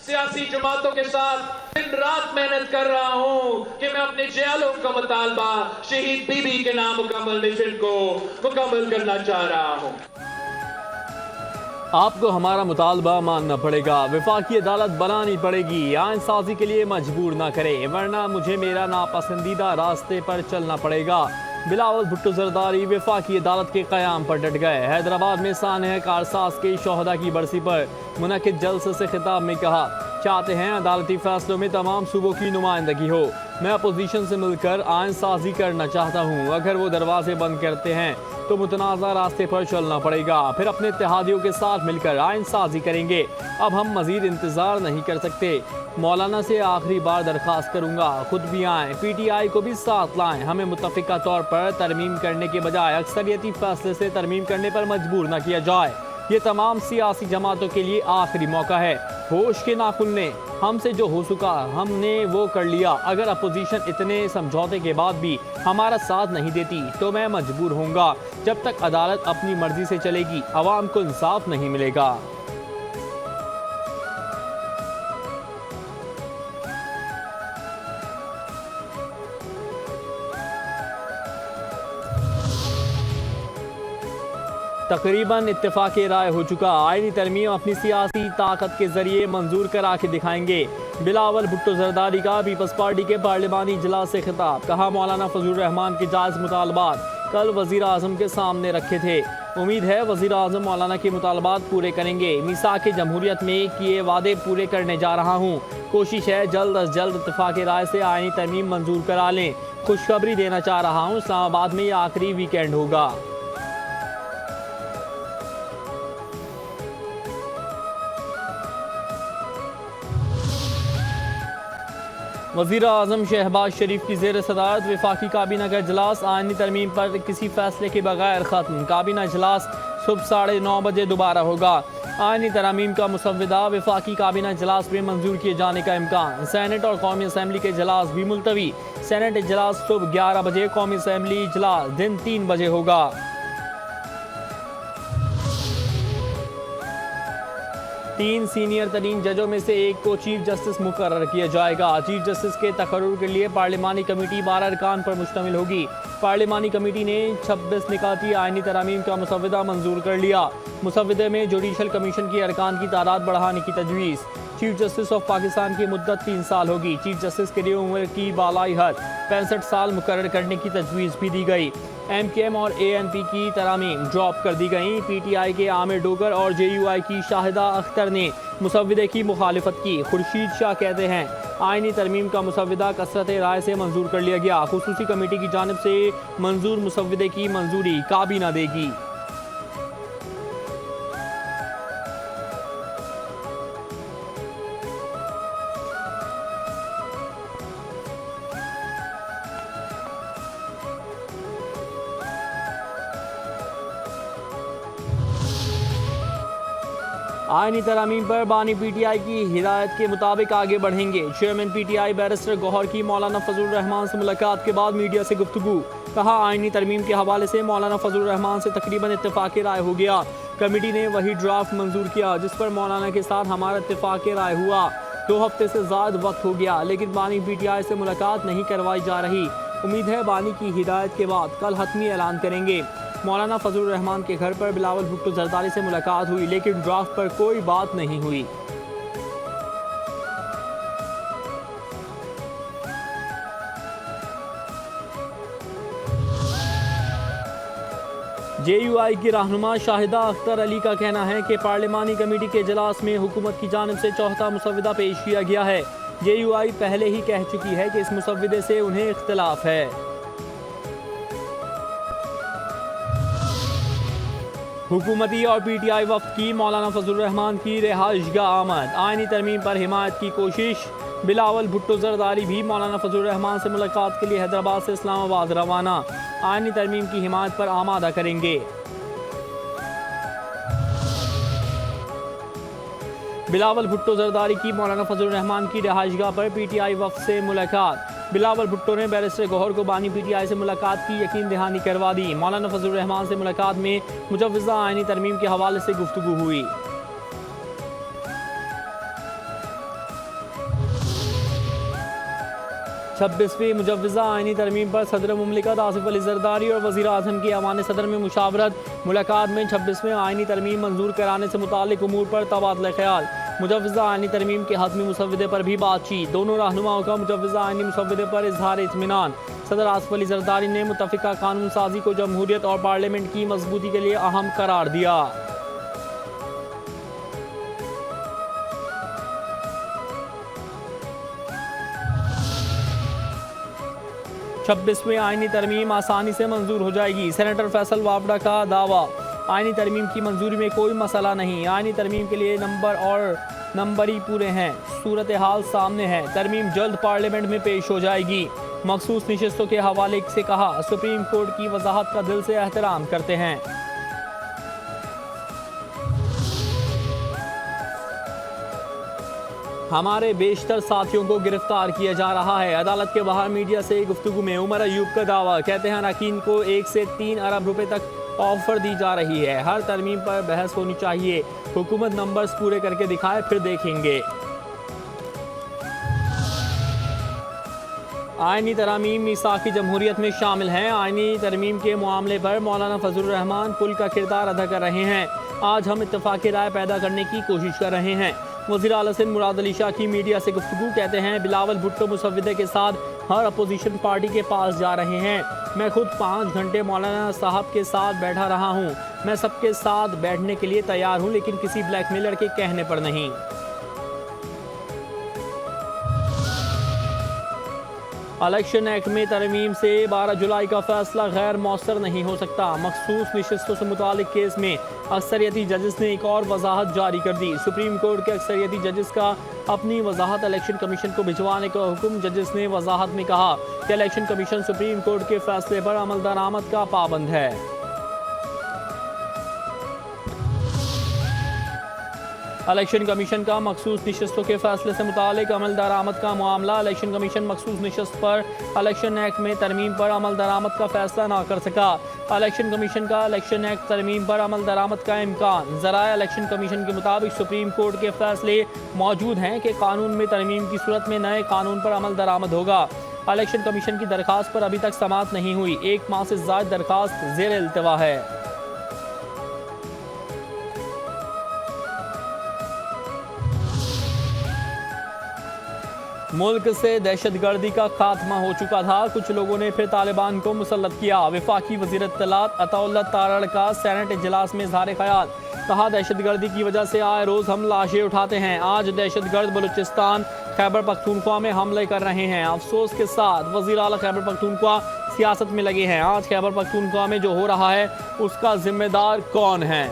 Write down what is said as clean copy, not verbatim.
सियासी जमातों के साथ दिन रात मेहनत कर रहा हूं कि मैं अपने जयालों का मुतालबा शहीद बीबी के नाम मुकम्मल मिशन को मुकम्मल करना चाह रहा हूं। आपको हमारा मुतालबा मानना पड़ेगा, वफाकी अदालत बनानी पड़ेगी, आइन साजी के लिए मजबूर ना करे, वरना मुझे मेरा नापसंदीदा रास्ते पर चलना पड़ेगा। बिलावल भुट्टो जरदारी वफाकी अदालत के क़याम पर डट गए। हैदराबाद में सानह कारसाज के शोहदा की बरसी पर मुनक़िद जलसे से खिताब में कहा, चाहते हैं अदालती फैसलों में तमाम सूबों की नुमाइंदगी हो। मैं अपोजिशन से मिलकर आइन साजी करना चाहता हूँ। अगर वो दरवाजे बंद करते हैं तो मुतनाज़ा रास्ते पर चलना पड़ेगा, फिर अपने इत्तेहादियों के साथ मिलकर आइन साजी करेंगे। अब हम मजीद इंतज़ार नहीं कर सकते। मौलाना से आखिरी बार दरख्वास्त करूँगा, खुद भी आएँ, PTI को भी साथ लाएँ। हमें मुत्तफ़िका तौर पर तरमीम करने के बजाय अक्सरियती फैसले से तरमीम करने पर मजबूर न किया जाए। ये तमाम सियासी जमातों के लिए आखिरी मौका है। होश के ना खुलने, हमसे जो हो चुका हमने वो कर लिया। अगर अपोजिशन इतने समझौते के बाद भी हमारा साथ नहीं देती तो मैं मजबूर होऊंगा। जब तक अदालत अपनी मर्जी से चलेगी अवाम को इंसाफ नहीं मिलेगा। तकरीबन इत्तेफाक राय हो चुका। आईनी तरमीम अपनी सियासी ताकत के जरिए मंजूर करा के दिखाएंगे। बिलावल भुट्टो जरदारी का पीपल्स पार्टी के पार्लिमानी इजलास से खिताब, कहा मौलाना फजलुर रहमान के जायज़ मुतालबात कल वज़ीर आज़म के सामने रखे थे। उम्मीद है वज़ीर आज़म मौलाना के मुतालबात पूरे करेंगे। मिसाक जमहूरियत में किए वादे पूरे करने जा रहा हूँ। कोशिश है जल्द अज जल्द इत्तेफाक राय से आईनी तरमीम मंजूर करा लें। खुशखबरी देना चाह रहा हूँ, इस्लामाबाद में यह आखिरी वीकेंड होगा। वज़ीर आज़म शहबाज शरीफ की ज़ेर सदारत वफाकी काबीना का इजलास आईनी तरमीम पर किसी फैसले के बगैर ख़त्म। काबीना इजलास सुबह 9:30 बजे दोबारा होगा। आईनी तरमीम का मुसव्वदा वफाकी काबीना इजलास में मंजूर किए जाने का इम्कान। सेनेट और कौमी असम्बली के इजलास भी मुलतवी। सेनेट इजलास सुबह 11 बजे, कौमी असम्बली इजलास दिन 3 बजे होगा। 3 सीनियर तरीन जजों में से एक को चीफ जस्टिस मुकर्रर किया जाएगा। चीफ जस्टिस के तकर्रुर के लिए पार्लिमानी कमेटी 12 अरकान पर मुश्तमिल होगी। पार्लिमानी कमेटी ने 26 निकाती आईनी तरामीम का मुसव्वदा मंजूर कर लिया। मुसव्वदे में जुडिशल कमीशन की अरकान की तादाद बढ़ाने की तजवीज़। चीफ जस्टिस ऑफ पाकिस्तान की मुद्दत 3 साल होगी। चीफ जस्टिस के लिए उम्र की बालाई हद 65 साल मुकर्रर करने की तजवीज़ भी दी गई। MKM और ANP की तरामीम ड्रॉप कर दी गई। PTI के आमिर डोगर और JUI की शाहिदा अख्तर ने मुसव्वदे की मुखालिफत की। खुर्शीद शाह कहते हैं आईनी तरमीम का मुसव्वदा कसरत राय से मंजूर कर लिया गया। खुसूसी कमेटी की जानिब से मंजूर मुसव्वदे की मंजूरी काबीना देगी। आईनी तरामीम पर बानी PTI की हिदायत के मुताबिक आगे बढ़ेंगे। चेयरमैन PTI बैरिस्टर गौहर की मौलाना फजलुर रहमान से मुलाकात के बाद मीडिया से गुफ्तगू, कहा आईनी तरमीम के हवाले से मौलाना फजलुर रहमान से तकरीबन इत्तेफाक राय हो गया। कमेटी ने वही ड्राफ्ट मंजूर किया जिस पर मौलाना के साथ हमारा इत्तेफाक राय हुआ। 2 हफ्ते से ज़्यादा वक्त हो गया लेकिन बानी PTI से मुलाकात नहीं करवाई जा रही। उम्मीद है बानी की हिदायत के बाद कल हतमी ऐलान करेंगे। मौलाना फजलुर रहमान के घर पर बिलावल भुट्टो जरदारी से मुलाकात हुई लेकिन ड्राफ्ट पर कोई बात नहीं हुई। JUI की रहनुमा शाहिदा अख्तर अली का कहना है कि पार्लिमानी कमेटी के इजलास में हुकूमत की जानिब से चौथा मुसव्वदा पेश किया गया है। JUI पहले ही कह चुकी है कि इस मुसव्वदे से उन्हें इख्तिलाफ है। हुकूमती और PTI वफ्द की मौलाना फजलुर रहमान की रिहाइशगाह आमद। आईनी तरमीम पर हिमायत की कोशिश। बिलावल भुट्टो जरदारी भी मौलाना फजलुर रहमान से मुलाकात के लिए हैदराबाद से इस्लामाबाद रवाना। आईनी तरमीम की हिमायत पर आमादा करेंगे। बिलावल भुट्टो जरदारी की मौलाना फजलुर रहमान की रिहाइशगाह पर PTI वफ्द से मुलाकात। बिलावल भुट्टो ने बैरिस्टर गौहर को बानी PTI से मुलाकात की यकीन दहानी करवा दी। मौलाना फजलुर रहमान से मुलाकात में मुजव्वज़ा आईनी तरमीम के हवाले से गुफ्तगू हुई। 26वीं मुजव्वज़ा आईनी तरमीम पर सदर मुमलिकत आसिफ अली ज़रदारी और वज़ीर आज़म की ऐवान सदर में मुशावरत। मुलाकात में 26वें आईनी तरमीम मंजूर कराने से मुताल्लिक़ उमूर पर तबादला ख्याल। मुजव्वज़ा आईनी तरमीम के हतमी मुसव्वदे पर भी बातचीत। दोनों रहनुमाओं का मुजव्वज़ा आईनी मुसव्वदे पर इजहार इत्मीनान। सदर आसिफ अली ज़रदारी ने मुत्तफ़िका कानून साजी को जमहूरियत और पार्लियामेंट की मजबूती के लिए अहम करार दिया। 26वें आईनी तरमीम आसानी से मंजूर हो जाएगी। सेनेटर फैसल वावड़ा का दावा। आईनी तरमीम की मंजूरी में कोई मसला नहीं। आईनी तरमीम के लिए नंबर और नंबरी पूरे हैं। सूरत हाल सामने है। तरमीम जल्द पार्लियामेंट में पेश हो जाएगी। मखसूस नशिस्तों के हवाले से कहा, सुप्रीम कोर्ट की वजाहत का दिल से एहतराम करते हैं। हमारे बेशतर साथियों को गिरफ्तार किया जा रहा है। अदालत के बाहर मीडिया से गुफ्तगू में उमर अयूब का दावा। कहते हैं अरकान को 1 से 3 अरब रुपए तक ऑफर दी जा रही है। हर तरमीम पर बहस होनी चाहिए। हुकूमत नंबर्स पूरे करके दिखाए, फिर देखेंगे। आईनी तरमीम मीसाकी जमहूरियत में शामिल हैं। आईनी तरमीम के मामले पर मौलाना फजलुर रहमान पुल का किरदार अदा कर रहे हैं। आज हम इत्तफाक़ी राय पैदा करने की कोशिश कर रहे हैं। वज़ीर आला सिंध मुराद अली शाह की मीडिया से गुफ्तगू। कहते हैं बिलावल भुट्टो मुसव्विदे के साथ हर अपोजिशन पार्टी के पास जा रहे हैं। मैं खुद 5 घंटे मौलाना साहब के साथ बैठा रहा हूँ। मैं सबके साथ बैठने के लिए तैयार हूँ, लेकिन किसी ब्लैकमेलर के कहने पर नहीं। इलेक्शन एक्ट में तरमीम से 12 जुलाई का फैसला गैर मौसर नहीं हो सकता। मखसूस नशिस्तों से मुतालिक केस में अक्सरियती जजेस ने एक और वजाहत जारी कर दी। सुप्रीम कोर्ट के अक्सरियती जजेस का अपनी वजाहत इलेक्शन कमीशन को भिजवाने का हुक्म। जजेस ने वजाहत में कहा कि इलेक्शन कमीशन सुप्रीम कोर्ट के फैसले पर अमल दरामद का पाबंद है। इलेक्शन कमीशन का मखसूस नशिस्तों के फैसले से मुतालिक अमल दरामद का मामला। इलेक्शन कमीशन मखसूस नशिस्त पर इलेक्शन एक्ट में तरमीम पर अमल दरामद का फैसला ना कर सका। इलेक्शन कमीशन का इलेक्शन एक्ट तरमीम पर अमल दरामद का इम्कान। ज़राए इलेक्शन कमीशन के मुताबिक सुप्रीम कोर्ट के फैसले मौजूद हैं कि कानून में तरमीम की सूरत में नए कानून पर अमल दरामद होगा। इलेक्शन कमीशन की दरख्वास्त पर अभी तक समाअत नहीं हुई। 1 माह से ज़ायद दरख्वास्त ज़ेर इल्तवा है। मुल्क से दहशतगर्दी का खात्मा हो चुका था। कुछ लोगों ने फिर तालिबान को मुसल्लत किया। वफाकी वज़ीर इत्तलात अताउल्लाह तारड़ का सेनेट इजलास में इज़हार ख्याल। कहा, दहशतगर्दी की वजह से आए रोज़ हम लाशें उठाते हैं। आज दहशतगर्द बलूचिस्तान खैबर पख्तूनख्वा में हमले कर रहे हैं। अफसोस के साथ वज़ीर आला खैबर पख्तूनख्वा सियासत में लगे हैं। आज खैबर पख्तूनख्वा में जो हो रहा है उसका जिम्मेदार कौन है?